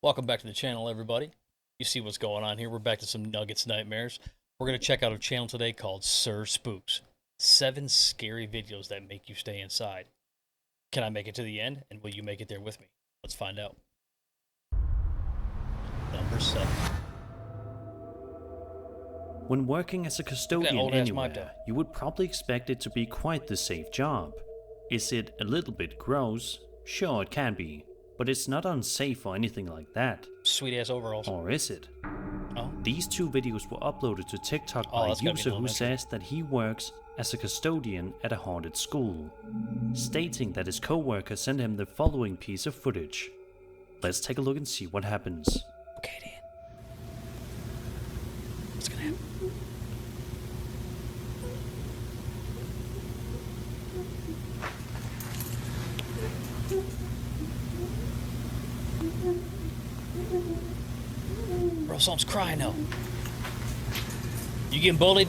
Welcome back to the channel, everybody. You see what's going on here. We're back to some Nuggets Nightmares. We're going to check out a channel today called Sir Spooks. 7 scary videos that make you stay inside. Can I make it to the end? And will you make it there with me? Let's find out. Number 7. When working as a custodian anywhere, you would probably expect it to be quite the safe job. Is it a little bit gross? Sure, it can be. But it's not unsafe or anything like that. Sweet ass overalls. Or is it? Oh. These 2 videos were uploaded to TikTok by a user who says that he works as a custodian at a haunted school, stating that his co-worker sent him the following piece of footage. Let's take a look and see what happens. Okay, Dan. What's gonna happen? Bro, someone's crying now. You getting bullied?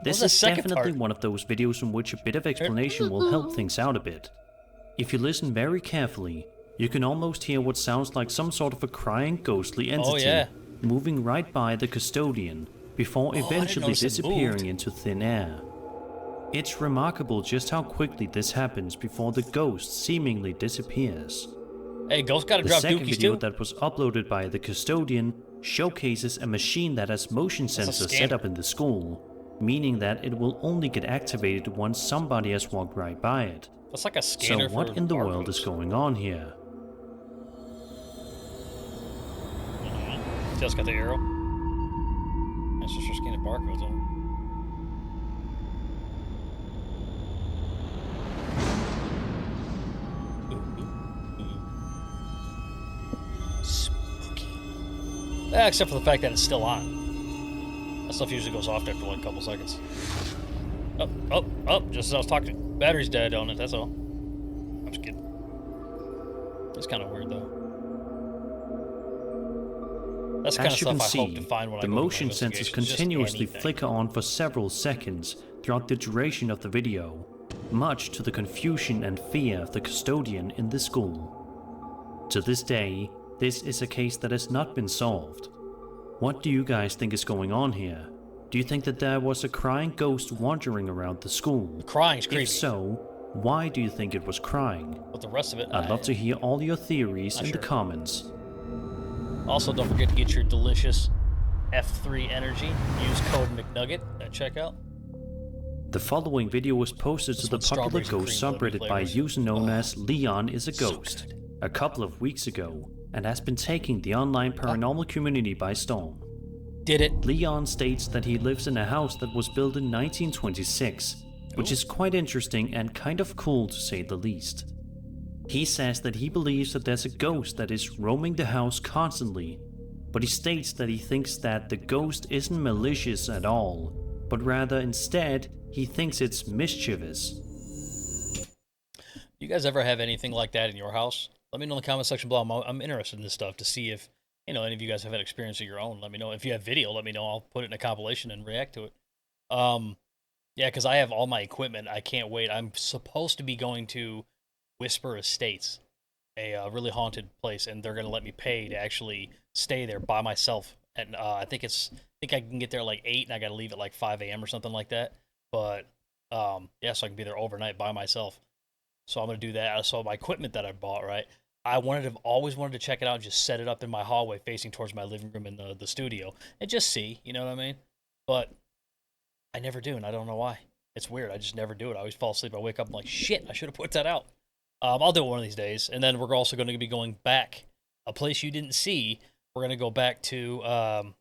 This is definitely one of those videos in which a bit of explanation will help things out a bit. If you listen very carefully, you can almost hear what sounds like some sort of a crying ghostly entity moving right by the custodian before eventually disappearing into thin air. It's remarkable just how quickly this happens before the ghost seemingly disappears. Hey, ghost gotta drop dookies too. The second video that was uploaded by the custodian showcases a machine that has motion sensors set up in the school, meaning that it will only get activated once somebody has walked right by it. That's like a scanner. So what in the world is going on here? Just got the arrow. That's just for scanning barcodes on it. Spooky. Except for the fact that it's still on. That stuff usually goes off after like a couple seconds. Oh, just as I was talking. Battery's dead on it, that's all. I'm just kidding. It's kind of weird though. That's the kind of stuff I hope to find when I go to my motion sensors continuously flicker on for several seconds throughout the duration of the video, much to the confusion and fear of the custodian in the school. To this day, this is a case that has not been solved. What do you guys think is going on here? Do you think that there was a crying ghost wandering around the school? The crying's creepy. If so, why do you think it was crying? But the rest of it, I'd love to hear all your theories in the comments. Also, don't forget to get your delicious F3 energy. Use code McNugget at checkout. The following video was posted to the popular ghost subreddit by a user known as Leon is a Ghost a couple of weeks ago, and has been taking the online paranormal community by storm. Did it? Leon states that he lives in a house that was built in 1926, which is quite interesting and kind of cool to say the least. He says that he believes that there's a ghost that is roaming the house constantly, but he states that he thinks that the ghost isn't malicious at all, but rather instead he thinks it's mischievous. You guys ever have anything like that in your house? Let me know in the comment section below. I'm interested in this stuff to see if, you know, any of you guys have had experience of your own. Let me know. If you have video, let me know. I'll put it in a compilation and react to it. Yeah, because I have all my equipment. I can't wait. I'm supposed to be going to Whisper Estates, a really haunted place, and they're gonna let me pay to actually stay there by myself. And I think I can get there at like 8, and I gotta leave at like 5 a.m. or something like that. But yeah, so I can be there overnight by myself. So I'm gonna do that. So my equipment that I bought, right? Always wanted to check it out and just set it up in my hallway facing towards my living room in the studio and just see, you know what I mean? But I never do, and I don't know why. It's weird. I just never do it. I always fall asleep. I wake up, I'm like, shit, I should have put that out. I'll do it one of these days. And then we're also going to be going back. A place you didn't see, we're going to go back to,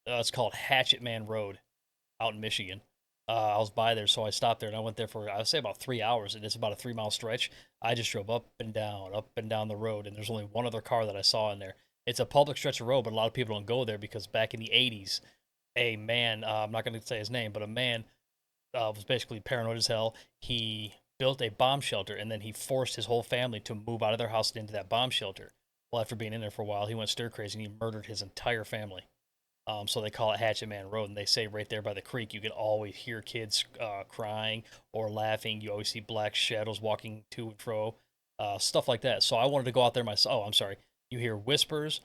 it's called Hatchet Man Road out in Michigan. I was by there, so I stopped there, and I went there for, I would say, about 3 hours, and it's about a 3-mile stretch. I just drove up and down the road, and there's only one other car that I saw in there. It's a public stretch of road, but a lot of people don't go there because back in the 80s, a man, I'm not going to say his name, but a man was basically paranoid as hell. He built a bomb shelter, and then he forced his whole family to move out of their house and into that bomb shelter. Well, after being in there for a while, he went stir crazy and he murdered his entire family. So they call it Hatchet Man Road, and they say right there by the creek you can always hear kids crying or laughing. You always see black shadows walking to and fro, stuff like that. So I wanted to go out there myself. Oh, I'm sorry. You hear whispers,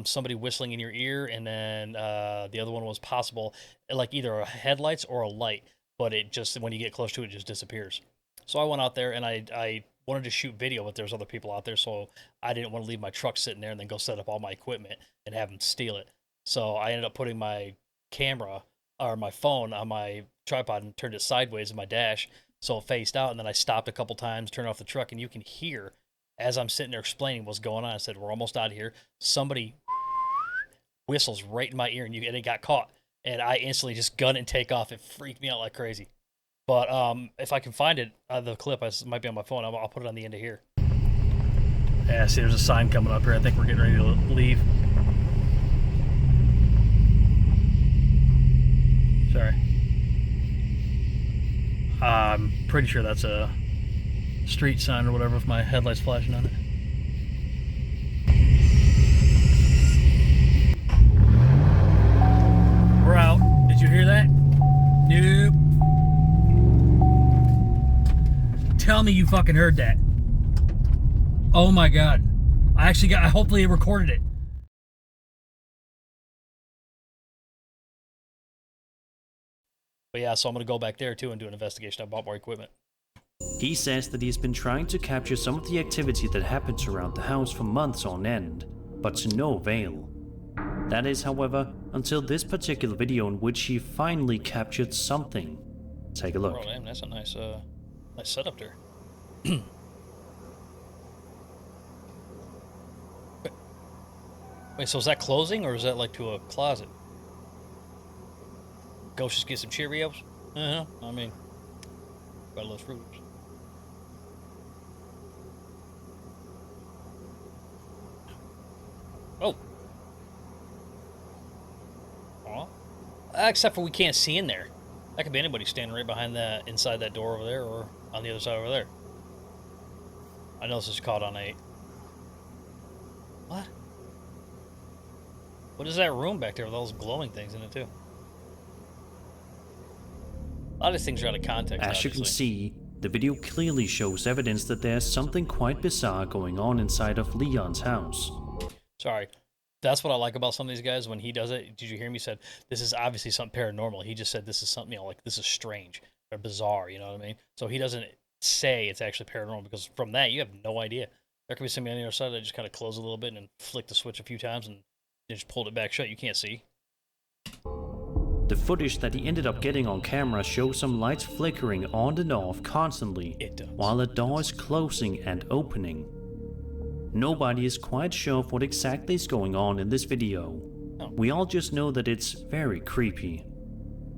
somebody whistling in your ear, and then the other one was possible, like either a headlights or a light, but it just when you get close to it, it just disappears. So I went out there and I wanted to shoot video, but there's other people out there, so I didn't want to leave my truck sitting there and then go set up all my equipment and have them steal it. So I ended up putting my camera or my phone on my tripod and turned it sideways in my dash so it faced out. And then I stopped a couple times, turned off the truck, and you can hear as I'm sitting there explaining what's going on. I said, "We're almost out of here." Somebody whistles right in my ear, and it got caught. And I instantly just gun and take off. It freaked me out like crazy. But if I can find it, the clip might be on my phone. I'll put it on the end of here. Yeah, see, there's a sign coming up here. I think we're getting ready to leave. Sorry. I'm pretty sure that's a street sign or whatever with my headlights flashing on it. We're out. Did you hear that? Nope. Tell me you fucking heard that. Oh my god. Hopefully it recorded it. But yeah, so I'm going to go back there too and do an investigation. I bought more equipment. He says that he's been trying to capture some of the activity that happens around the house for months on end, but to no avail. That is, however, until this particular video in which he finally captured something. Take a look. Oh, damn, that's a nice setup there. Wait, so is that closing or is that like to a closet? Go just get some Cheerios? I mean, got those fruits. Oh. Aw. Except for we can't see in there. That could be anybody standing right behind that, inside that door over there, or on the other side over there. I know this is caught on a... What? What is that room back there with all those glowing things in it, too? A lot of these things are out of context, As you can see, the video clearly shows evidence that there's something quite bizarre going on inside of Leon's house. Sorry. That's what I like about some of these guys when he does it. Did you hear me? He said, this is obviously something paranormal. He just said this is something, like this is strange or bizarre, you know what I mean? So he doesn't say it's actually paranormal because from that, you have no idea. There could be somebody on the other side that just kind of closed a little bit and flicked the switch a few times and just pulled it back shut. You can't see. The footage that he ended up getting on camera shows some lights flickering on and off constantly, while a door is closing and opening. Nobody is quite sure of what exactly is going on in this video. We all just know that it's very creepy.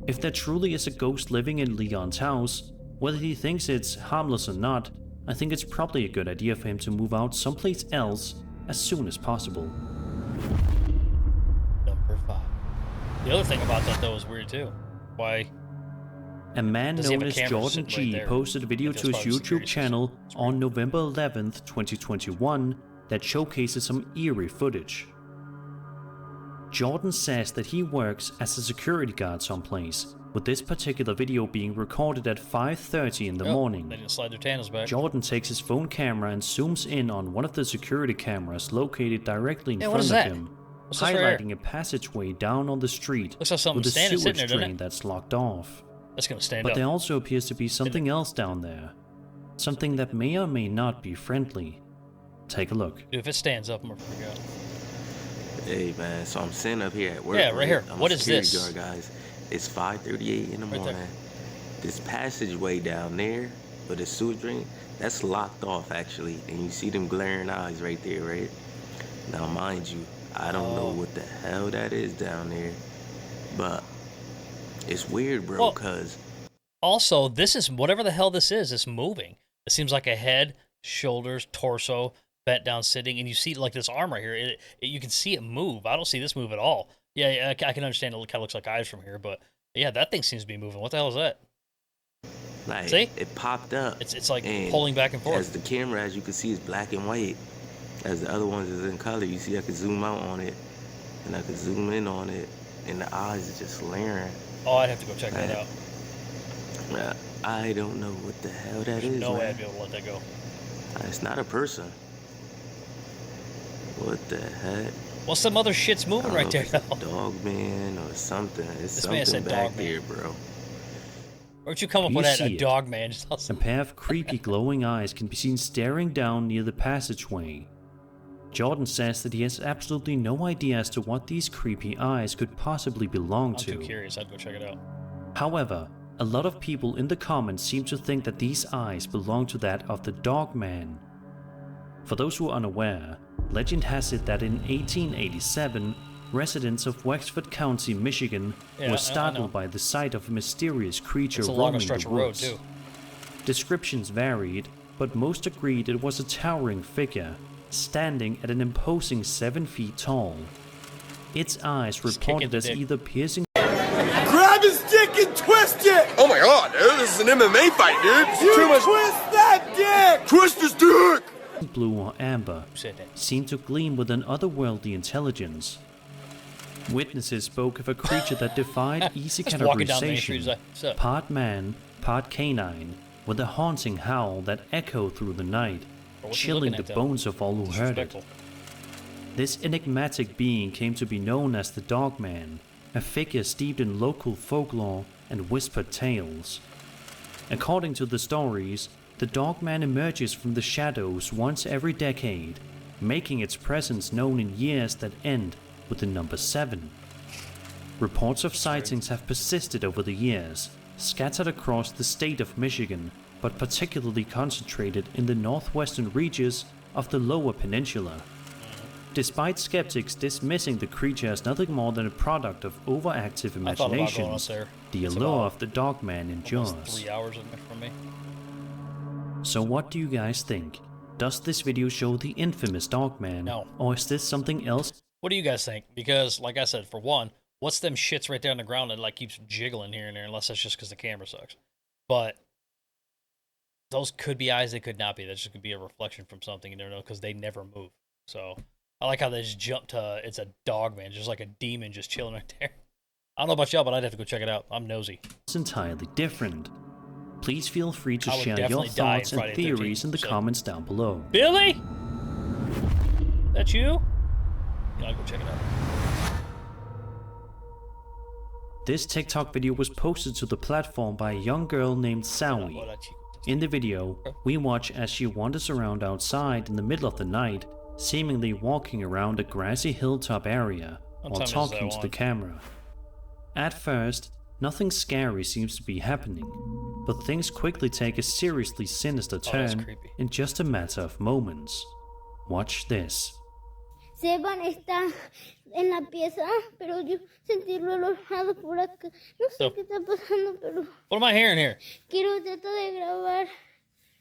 If there truly is a ghost living in Leon's house, whether he thinks it's harmless or not, I think it's probably a good idea for him to move out someplace else as soon as possible. Number 5. The other thing about that, though, is weird, too. Why? A man known as Jordan G posted a video to his YouTube channel on November 11th, 2021 that showcases some eerie footage. Jordan says that he works as a security guard someplace, with this particular video being recorded at 5:30 in the morning. They didn't slide their tanners back. Jordan takes his phone camera and zooms in on one of the security cameras located directly in front of him, highlighting a passageway down on the street with a sewage drain that's locked off. That's gonna stand but up. There also appears to be something else down there. Something that may or may not be friendly. Take a look. Dude, if it stands up, I'm gonna freak out. Hey man, so I'm sitting up here at work. Yeah, right here. I'm what a is this? Guard, guys. It's 5:38 in the morning. This passageway down there with the sewage drain, that's locked off actually. And you see them glaring eyes right there, right? Now mind you, I don't know what the hell that is down there. But it's weird, bro, because... Also, this is, whatever the hell this is, it's moving. It seems like a head, shoulders, torso, bent down sitting, and you see like this arm right here. You can see it move. I don't see this move at all. Yeah, I can understand it kind of looks like eyes from here, but yeah, that thing seems to be moving. What the hell is that? Like, see? It popped up. It's like pulling back and forth. As the camera, as you can see, is black and white. As the other ones is in color, you see I could zoom out on it, and I could zoom in on it, and the eyes are just glaring. Oh, I'd have to go check that out. I don't know what the hell that There's is, no way man. I'd be able to let that go. It's not a person. What the heck? Well, some other shit's moving right there, though. Dogman or something. It's this man something said back Dogman. there, bro. Where'd you come up with that? A Dogman? A pair of creepy glowing eyes can be seen staring down near the passageway. Jordan says that he has absolutely no idea as to what these creepy eyes could possibly belong to. I'm too curious. I'd go check it out. However, a lot of people in the comments seem to think that these eyes belong to that of the Dogman. For those who are unaware, legend has it that in 1887, residents of Wexford County, Michigan were startled by the sight of a mysterious creature roaming the woods. Road, too. Descriptions varied, but most agreed it was a towering figure, standing at an imposing 7 feet tall. Its eyes reported as either piercing. Grab his dick and twist it! Oh my god, dude, this is an MMA fight, dude. You too much. Twist that dick! Twist his dick! Blue or amber, seemed to gleam with an otherworldly intelligence. Witnesses spoke of a creature that defied easy categorization, part man, part canine, with a haunting howl that echoed through the night, chilling the bones of all who heard it. This enigmatic being came to be known as the Dogman, a figure steeped in local folklore and whispered tales. According to the stories, the Dogman emerges from the shadows once every decade, making its presence known in years that end with the number 7. Reports of sightings have persisted over the years, scattered across the state of Michigan, but particularly concentrated in the northwestern reaches of the Lower Peninsula. Despite skeptics dismissing the creature as nothing more than a product of overactive imaginations, the allure of the Dogman endures. 3 hours from me. So what do you guys think? Does this video show the infamous Dogman? No. Or is this something else? What do you guys think? Because, like I said, for one, what's them shits right there on the ground that like keeps jiggling here and there, unless that's just because the camera sucks. But those could be eyes, they could not be. That just could be a reflection from something, you never know, because they never move. So I like how they just jump to it's a Dogman, just like a demon just chilling right there. I don't know about y'all, but I'd have to go check it out. I'm nosy. It's entirely different. Please feel free to share your thoughts and theories in the comments down below. Billy? That you? Yeah, I'll go check it out. This TikTok video was posted to the platform by a young girl named Sawi. In the video, we watch as she wanders around outside in the middle of the night, seemingly walking around a grassy hilltop area while talking to the camera. At first, nothing scary seems to be happening, but things quickly take a seriously sinister turn in just a matter of moments. Watch this. Seban está en la pieza, pero yo sentí lo alojado por acá. No sé qué está pasando, pero... What am I hearing here? Quiero tratar de grabar.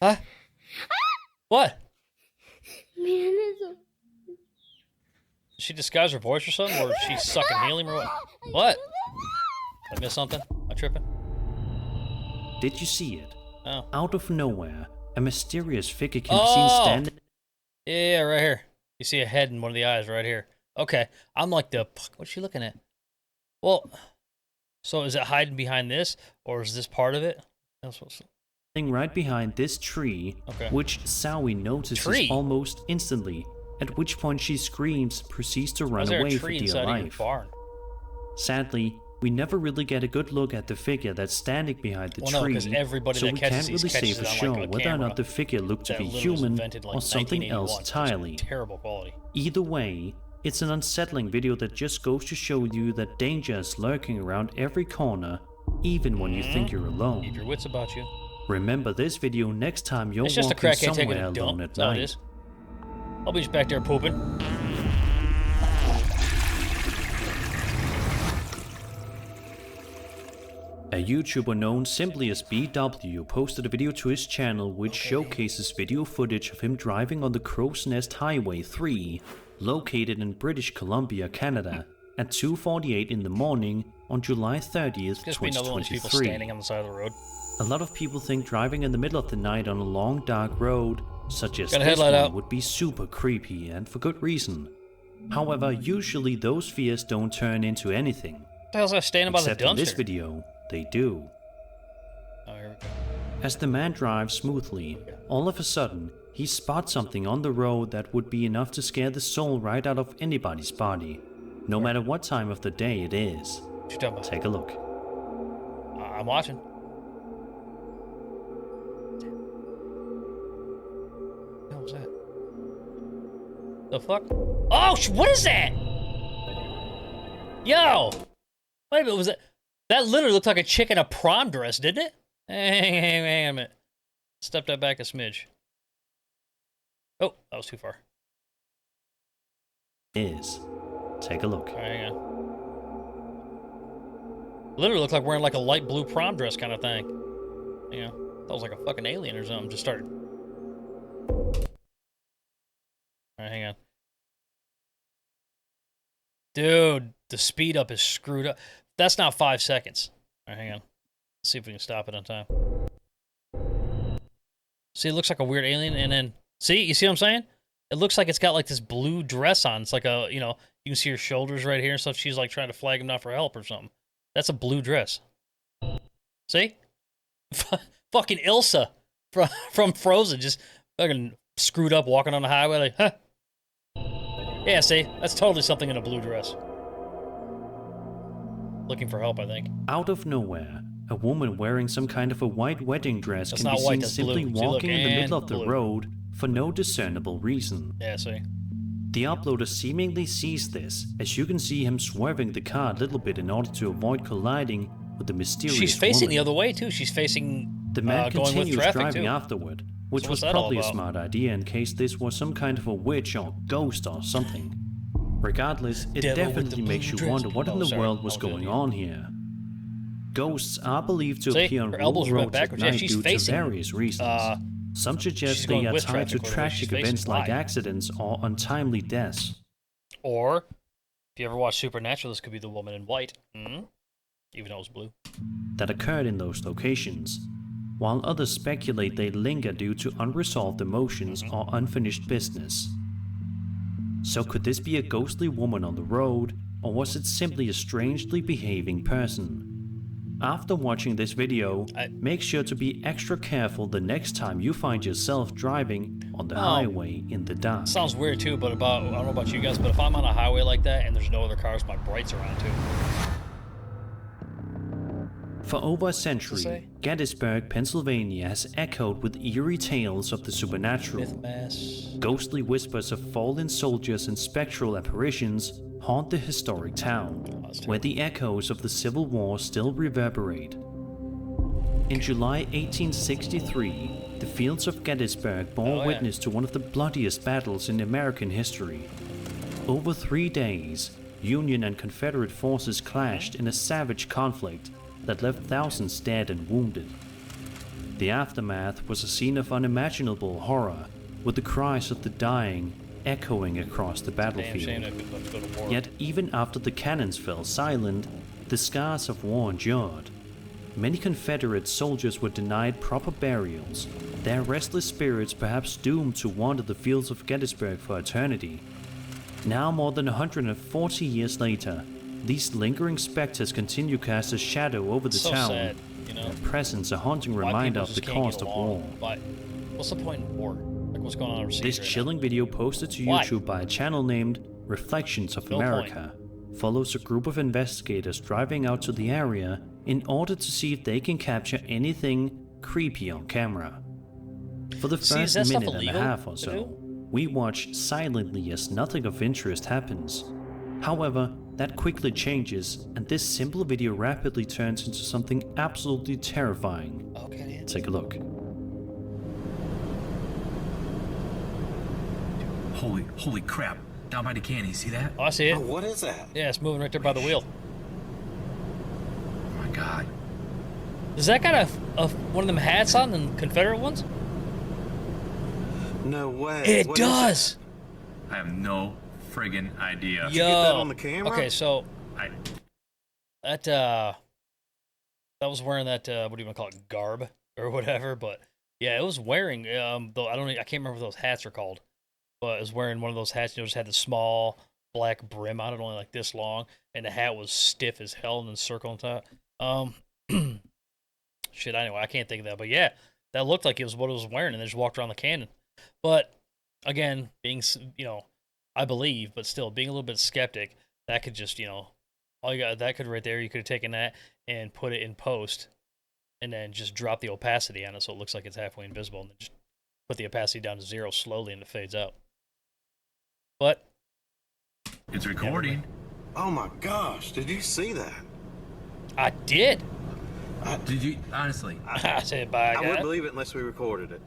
Huh? What? Miren eso. Did she disguise her voice or something? Or she's sucking helium or what? What? I missed something? Am I tripping? Did you see it? Oh. Out of nowhere, a mysterious figure can be seen standing... Yeah, right here. You see a head in one of the eyes right here. Okay. I'm like what's she looking at? Well, so is it hiding behind this? Or is this part of it? Right behind this tree, which Sawi notices almost instantly, at which point she screams, proceeds to run away for dear life. Sadly, we never really get a good look at the figure that's standing behind the tree, so we can't really say for sure whether or not the figure looked to be human or something else entirely. Terrible quality. Either way, it's an unsettling video that just goes to show you that danger is lurking around every corner, even when you think you're alone. Keep your wits about you. Remember this video next time you're walking somewhere alone at night. I'll be just back there pooping. A YouTuber known simply as BW posted a video to his channel which showcases video footage of him driving on the Crow's Nest Highway 3, located in British Columbia, Canada, at 2:48 in the morning on July 30th, 2023. Standing on the side of the road. A lot of people think driving in the middle of the night on a long dark road, such as this one, would be super creepy, and for good reason. However, usually those fears don't turn into anything. the hell's that standing by the Except dumpster? in this video, they do. Oh, here we go. As the man drives smoothly, all of a sudden, he spots something on the road that would be enough to scare the soul right out of anybody's body, no matter what time of the day it is. What you talking about? Take a look. I'm watching. What was that? The fuck? Oh, what is that? Yo! Wait a minute, was it? That literally looked like a chick in a prom dress, didn't it? Hang on a minute. Step that back a smidge. Oh, that was too far. Is. Take a look. All right, hang on. Literally looked like wearing like a light blue prom dress kind of thing. You know, that was like a fucking alien or something. Just started. All right, hang on. Dude, the speed up is screwed up. That's not 5 seconds. All right, hang on. Let's see if we can stop it on time. See, it looks like a weird alien, and then... See? You see what I'm saying? It looks like it's got, like, this blue dress on. It's like a, you know, you can see her shoulders right here and stuff. She's, like, trying to flag him down for help or something. That's a blue dress. See? Fucking Ilsa from Frozen, just fucking screwed up walking on the highway, like, huh? Yeah, see? That's totally something in a blue dress. Looking for help, I think. Out of nowhere, a woman wearing some kind of a white wedding dress That's can not be white, seen that's simply blue. See, look, walking in the middle of the blue. road for no discernible reason. Yeah, see? The uploader seemingly sees this, as you can see him swerving the car a little bit in order to avoid colliding with the mysterious She's facing woman. the other way, too. She's facing The man going with continues traffic, driving too. afterward, which So was what's that all probably a about? smart idea in case this was some kind of a witch or ghost or something. Regardless, it Devil with the definitely makes you blue wonder dress. what in Oh, the sorry. world was That was going good. on here. Ghosts are believed to See? appear on Her rural elbows went roads at backwards. Yeah, night she's due to facing, various reasons. Some she's suggest going they are with tied to traffic, whatever. tragic She's facing events like live. accidents or untimely deaths. Or, if you ever watch Supernatural, this could be the woman in white. Mm-hmm. Even though it was blue. That occurred in those locations, while others speculate they linger due to unresolved emotions or unfinished business. So could this be a ghostly woman on the road, or was it simply a strangely behaving person? After watching this video, make sure to be extra careful the next time you find yourself driving on the highway in the dark. Sounds weird too, but I don't know about you guys, but if I'm on a highway like that and there's no other cars, my brights are on too. For over a century, Gettysburg, Pennsylvania has echoed with eerie tales of the supernatural. Ghostly whispers of fallen soldiers and spectral apparitions haunt the historic town, where the echoes of the Civil War still reverberate. In July 1863, the fields of Gettysburg bore witness to one of the bloodiest battles in American history. Over 3 days, Union and Confederate forces clashed in a savage conflict that left thousands dead and wounded. The aftermath was a scene of unimaginable horror, with the cries of the dying echoing across the battlefield. Yet even after the cannons fell silent, the scars of war endured. Many Confederate soldiers were denied proper burials, their restless spirits perhaps doomed to wander the fields of Gettysburg for eternity. Now, more than 140 years later, these lingering specters continue to cast a shadow over the town, sad, you know? their presence a haunting reminder of the cost of war. But what's the point in war? Like, what's going on overseas? This chilling video posted to YouTube by a channel named Reflections of America follows a group of investigators driving out to the area in order to see if they can capture anything creepy on camera. For the first minute and a half or so, we watch silently as nothing of interest happens. However, that quickly changes, and this simple video rapidly turns into something absolutely terrifying. Okay. Take a look. Holy crap. Down by the canyon, see that? Oh, I see it. Oh, what is that? Yeah, it's moving right there by the wheel. Oh my god. Does that got one of them hats on, the Confederate ones? No way. It What does! I have no friggin' idea. Yo. Did you get that on the camera? Okay, so I that was wearing that what do you want to call it, garb or whatever, but yeah, it was wearing though I can't remember what those hats are called, but it was wearing one of those hats, you know, just had the small black brim on it, only like this long, and the hat was stiff as hell and then circle on top. Shit, anyway, I can't think of that. But yeah, that looked like it was what it was wearing, and they just walked around the canyon. But again, being, I believe, but still being a little bit skeptic, that could just, all you got, that could right there, you could have taken that and put it in post, and then just drop the opacity on it so it looks like it's halfway invisible, and then just put the opacity down to 0 slowly and it fades out. But It's recording. Oh my gosh, did you see that? I did. Did you honestly? I said bye, I guys. wouldn't believe it unless we recorded it.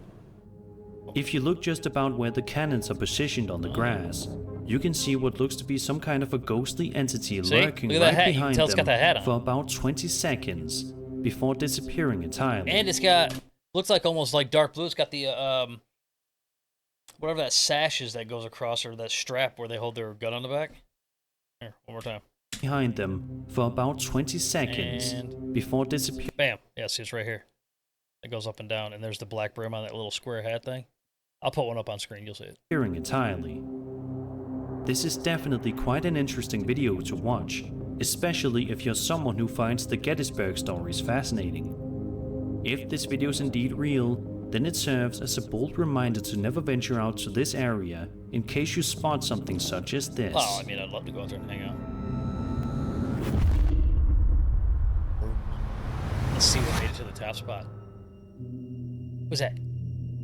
If you look just about where the cannons are positioned on the grass, you can see what looks to be some kind of a ghostly entity lurking Look at that right hat. You can behind tell it's got that hat them on. for about 20 seconds before disappearing entirely. And it's got, looks like almost like dark blue. It's got the, whatever that sash is that goes across, or that strap where they hold their gun on the back. Here, one more time. Behind them for about 20 seconds And before disappearing. bam. Yeah, see, it's right here. It goes up and down, and there's the black brim on that little square hat thing. I'll put one up on screen. You'll see it. Entirely. This is definitely quite an interesting video to watch, especially if you're someone who finds the Gettysburg stories fascinating. If this video is indeed real, then it serves as a bold reminder to never venture out to this area in case you spot something such as this. Oh, I mean, I'd love to go out there and hang out. Let's see what made it to the top spot. What's that?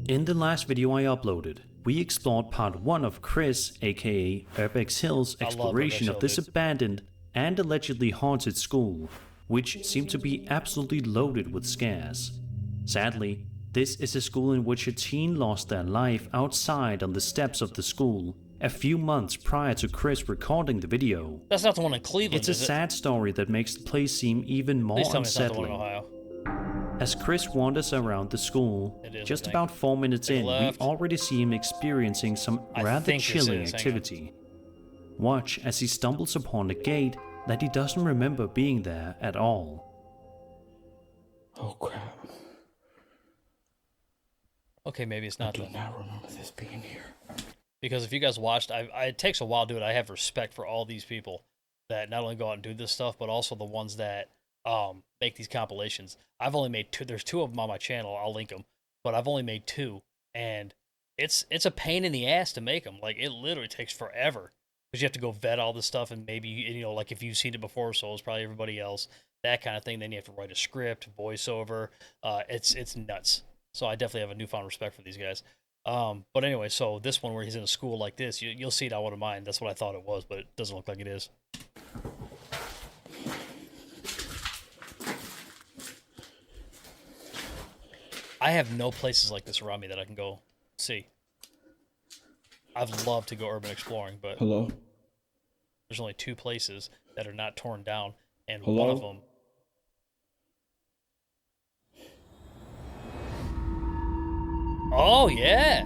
In the last video I uploaded, we explored part 1 of Chris, aka Urbex Hill's exploration of this abandoned and allegedly haunted school, which seemed to be absolutely loaded with scares. Sadly, this is a school in which a teen lost their life outside on the steps of the school a few months prior to Chris recording the video. That's not the one in Cleveland, It's a sad story that makes the place seem even more Please tell me it's not the one unsettling. in Ohio. As Chris wanders around the school, just about 4 minutes in, we already see him experiencing some rather chilling activity. Watch as he stumbles upon a gate that he doesn't remember being there at all. Oh crap. Okay, maybe it's not I do that. not remember this being here. Because if you guys watched, it takes a while to do it. I have respect for all these people that not only go out and do this stuff, but also the ones that make these compilations. I've only made 2. There's 2 of them on my channel. I'll link them, but I've only made 2, and it's a pain in the ass to make them. Like, it literally takes forever because you have to go vet all this stuff, and maybe like if you've seen it before, so it's probably everybody else, that kind of thing. Then you have to write a script, voiceover. It's nuts. So I definitely have a newfound respect for these guys. But anyway, so this one where he's in a school like this, you'll see it on one of mine. That's what I thought it was, but it doesn't look like it is. I have no places like this around me that I can go see. I've loved to go urban exploring, but Hello? there's only 2 places that are not torn down, and Hello? one of them. Oh, yeah!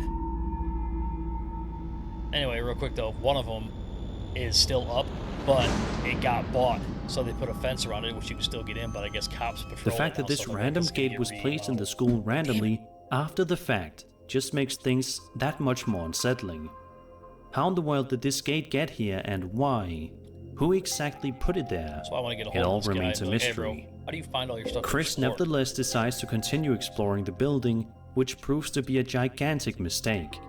Anyway, real quick though, one of them is still up, but it got bought. So they put a fence around it, which you can still get in, but I guess cops patrol The fact it now, that this so random it's gate was placed in the school randomly after the fact just makes things that much more unsettling. How in the world did this gate get here and why? Who exactly put it there? So I want to get a It hold all of this guy remains a and be like, "Hey, mystery. bro, how do you find all your stuff? Chris nevertheless decides to continue exploring the building, which proves to be a gigantic mistake.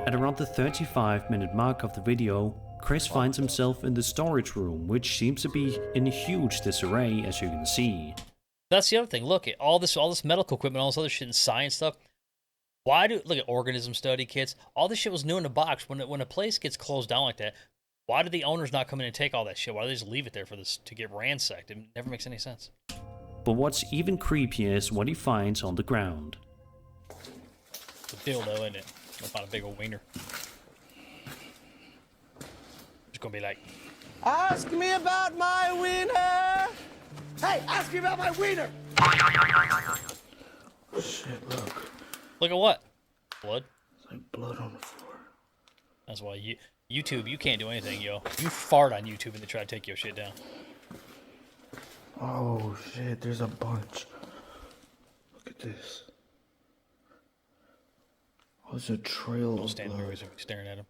At around the 35-minute mark of the video, Chris finds himself in the storage room, which seems to be in huge disarray, as you can see. That's the other thing. Look at all this medical equipment, all this other shit and science stuff. Look at organism study kits? All this shit was new in the box. When a place gets closed down like that, why do the owners not come in and take all that shit? Why do they just leave it there for this to get ransacked? It never makes any sense. But what's even creepier is what he finds on the ground. It's a dildo, isn't it? I'll find a big old wiener. It's gonna be like, Ask me about my wiener! Hey, ask me about my wiener! Shit, look. look at what? Blood? It's like blood on the floor. That's why YouTube, you can't do anything, yo. You fart on YouTube and they try to take your shit down. Oh shit, there's a bunch. Look at this. Oh, there's a trail Don't of stand there blood. staring at him.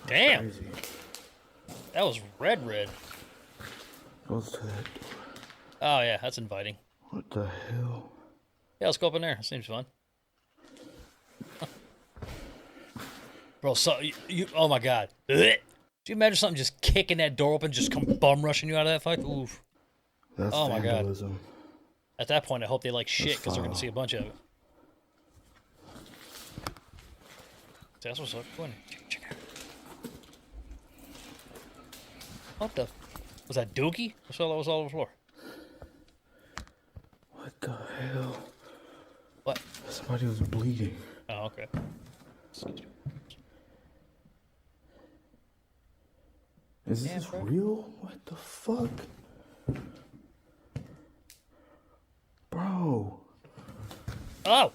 Damn. Crazy. That was red. Goes to that door. Oh yeah, that's inviting. What the hell? Yeah, let's go up in there. Seems fun. Bro, so you oh my god. Ugh. Do you imagine something just kicking that door open, just come bum rushing you out of that fight? Oof. That's oh my vandalism. god. At that point, I hope they like shit because they're gonna see a bunch of it. That's what's up. Go in. Check it out. What the? Was that Dookie? I saw that was all over the floor. What the hell? What? Somebody was bleeding. Oh, okay. Excuse me. Is this real? What the fuck? Bro. Oh!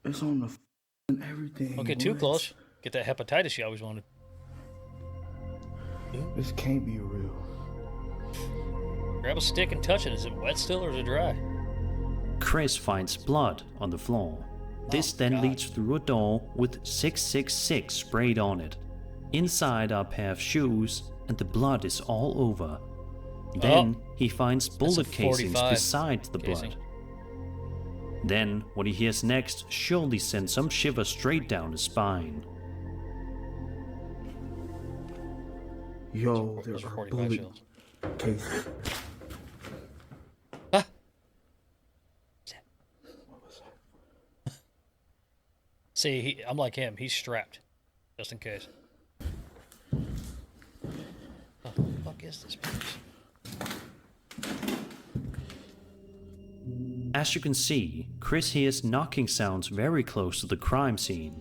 It's on the f***ing everything. Don't get too close. Get that hepatitis you always wanted. This can't be real. Grab a stick and touch it. Is it wet still or is it dry? Chris finds blood on the floor. This then leads through a door with 666 sprayed on it. Inside are a pair of shoes, and the blood is all over. Then he finds bullet casings beside the blood. Then what he hears next surely sends some shivers straight down his spine. Yo, there are bullet cases. Ah. What was that? See, I'm like him. He's strapped, just in case. What the fuck is this place? As you can see, Chris hears knocking sounds very close to the crime scene.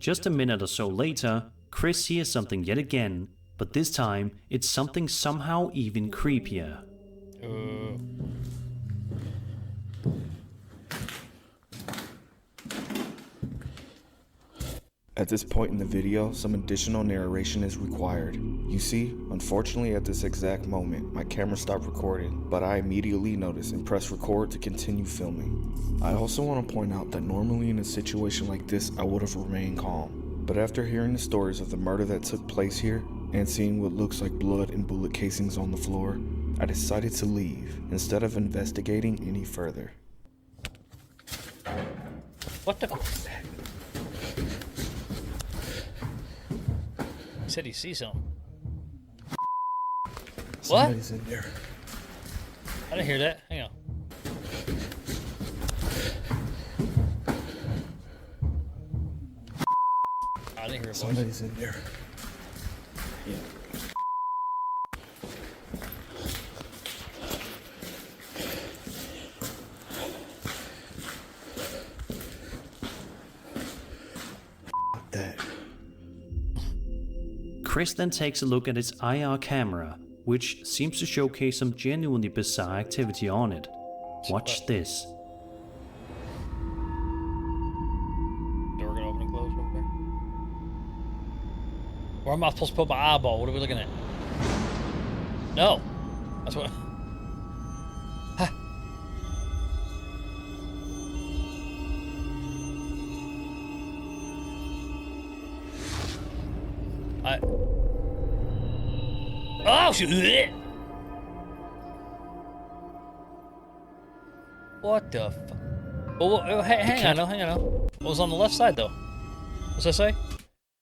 Just a minute or so later, Chris hears something yet again, but this time it's something somehow even creepier. At this point in the video, some additional narration is required. You see, unfortunately at this exact moment, my camera stopped recording, but I immediately noticed and pressed record to continue filming. I also want to point out that normally in a situation like this, I would have remained calm. But after hearing the stories of the murder that took place here, and seeing what looks like blood and bullet casings on the floor, I decided to leave, instead of investigating any further. What the? He said he sees something. Somebody's in there. I didn't hear that. Hang on. I didn't hear a voice. Somebody's in there. Yeah. That. Chris then takes a look at his IR camera, which seems to showcase some genuinely bizarre activity on it. Watch this. Door gonna open and close over there. Where am I supposed to put my eyeball? What are we looking at? No. That's what. Huh. Oh shit! What the fuck? Well, hang on, What was on the left side though? What's that say?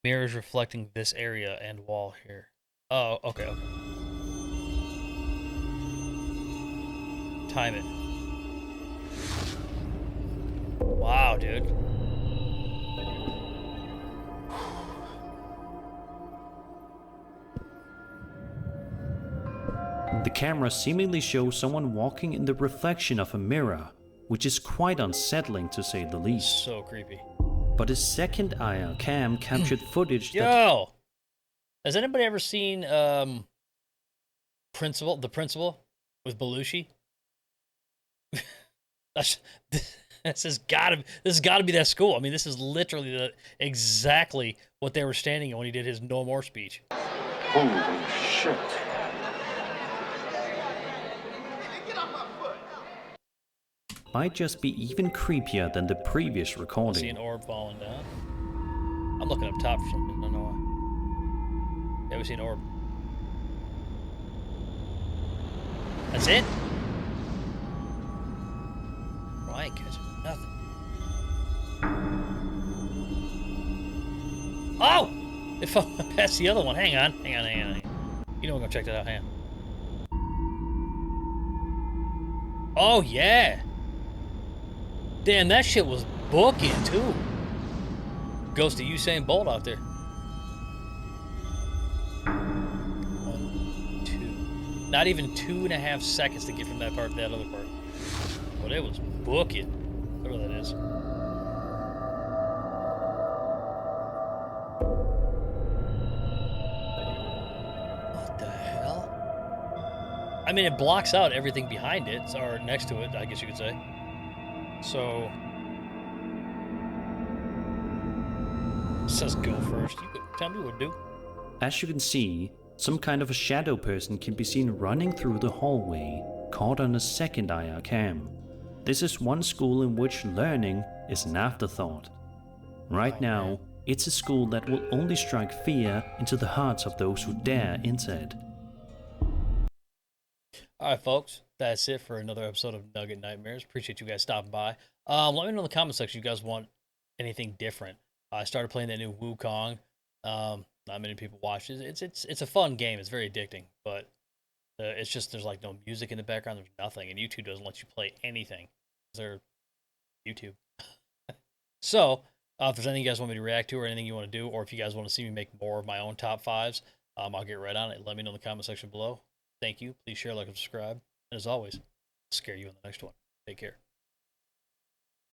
Mirrors reflecting this area and wall here. Oh, okay. Time it. Wow, dude. The camera seemingly shows someone walking in the reflection of a mirror, which is quite unsettling to say the least. So creepy. But his second IR cam captured footage that... Yo! Has anybody ever seen The Principal with Belushi? This has gotta be that school. I mean, this is literally exactly what they were standing in when he did his No More speech. Holy shit. might just be even creepier than the previous I see recording. an orb falling down. I'm looking up top for something. I don't know why. Yeah, we see an orb. That's it? Bro, I ain't catching nothing. Oh! It fell past the other one. Hang on. You know we're gonna check that out. Hang on. Oh, yeah! Damn, that shit was booking, too. Goes to Usain Bolt out there. 1, 2. Not even 2.5 seconds to get from that part to that other part. But it was booking. Whatever that is. What the hell? I mean, it blocks out everything behind it, or next to it, I guess you could say. So... it says go first. You could tell me what to do. As you can see, some kind of a shadow person can be seen running through the hallway, caught on a second IR cam. This is one school in which learning is an afterthought. Right now, it's a school that will only strike fear into the hearts of those who dare enter it. Alright folks, that's it for another episode of Nugget Nightmares. Appreciate you guys stopping by. Let me know in the comment section if you guys want anything different. I started playing that new Wukong. Not many people watch it. It's a fun game. It's very addicting, but it's just there's like no music in the background. There's nothing, and YouTube doesn't let you play anything. They're YouTube. So if there's anything you guys want me to react to, or anything you want to do, or if you guys want to see me make more of my own top 5s, I'll get right on it. Let me know in the comment section below. Thank you. Please share, like, and subscribe. And as always, I'll scare you in the next one. Take care.